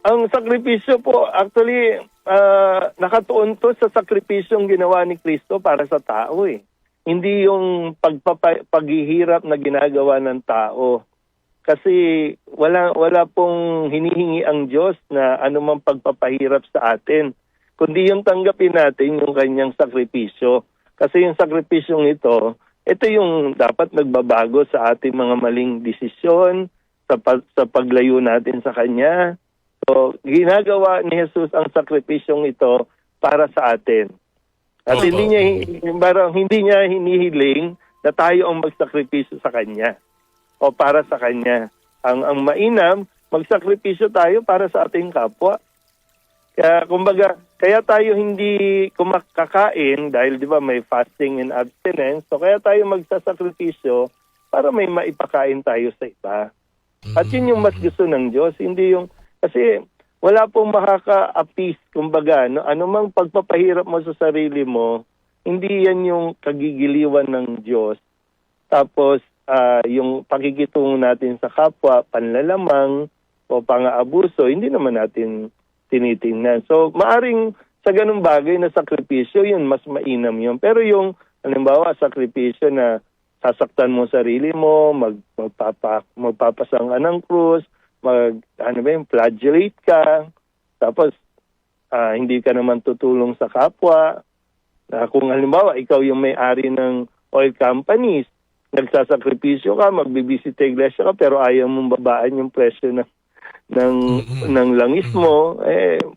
Ang sakripisyo po, actually, nakatuon to sa sakripisyong ginawa ni Kristo para sa tao eh. Hindi yung paghihirap na ginagawa ng tao. Kasi wala pong hinihingi ang Diyos na anumang pagpapahirap sa atin. Kundi yung tanggapin natin yung kanyang sakripisyo. Kasi yung sakripisyong ito yung dapat nagbabago sa ating mga maling desisyon, sa paglayo natin sa Kanya. So, ginagawa ni Jesus ang sakripisyong ito para sa atin. At hindi niya hinihiling na tayo ang magsakripisyo sa Kanya o para sa Kanya. Ang mainam, magsakripisyo tayo para sa ating kapwa. Kaya, kaya tayo hindi kumakain dahil di ba may fasting and abstinence. So kaya tayo magsasakripisyo para may maipakain tayo sa iba. At yun yung mas gusto ng Diyos, hindi yung kasi wala pong makaka-appease, kumbaga, no? Anumang pagpapahirap mo sa sarili mo, hindi yan yung kagigiliwan ng Diyos. Tapos, yung pakikitungo natin sa kapwa, panlalamang o pang-aabuso, hindi naman natin tinitingnan. So, maaring sa ganung bagay na sakripisyo, yun, mas mainam yun. Pero yung, halimbawa, sakripisyo na sasaktan mo sarili mo, magpapasang ka ng krus, flagellate ka, tapos hindi ka naman tutulong sa kapwa. Kung halimbawa, ikaw yung may-ari ng oil companies, nagsasakripisyo ka, magbibisita iglesia ka, pero ayaw mong babaan yung presyo ng langis mo,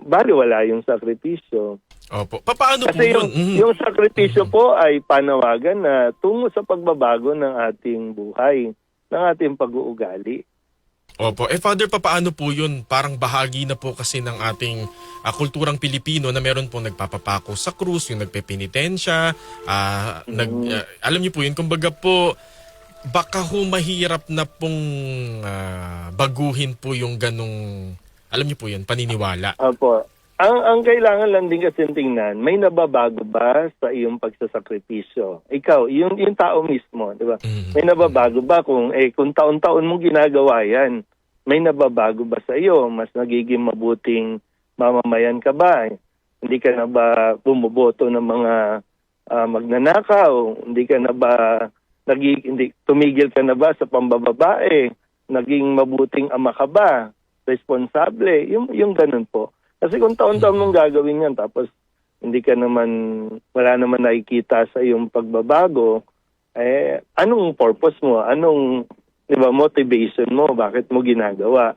baliwala yung sakripisyo. Opo. Paano kasi po yun? Yung sakripisyo po ay panawagan na tungo sa pagbabago ng ating buhay, ng ating pag-uugali. Opo. Father, paano po yun? Parang bahagi na po kasi ng ating kulturang Pilipino na meron pong nagpapapako sa krus, yung nagpepenitensya, alam niyo po yun, kumbaga po, baka mahirap na pong baguhin po yung ganong, alam niyo po yun, paniniwala. Opo. Ang kailangan lang din kasi tingnan, may nababago ba sa iyong pagsasakripisyo? Ikaw, yung tao mismo, di ba? May nababago ba kung taon-taon mong ginagawa yan? May nababago ba sa iyo? Mas nagiging mabuting mamamayan ka ba? Hindi ka na ba bumoboto ng mga magnanakaw? Hindi ka na ba tumigil ka na ba sa pambababae? Naging mabuting ama ka ba? Responsable? Yung ganun po. Kasi kung taon-taon mong gagawin yan, tapos wala naman nakikita sa iyong pagbabago, anong purpose mo? Anong, di ba, motivation mo? Bakit mo ginagawa?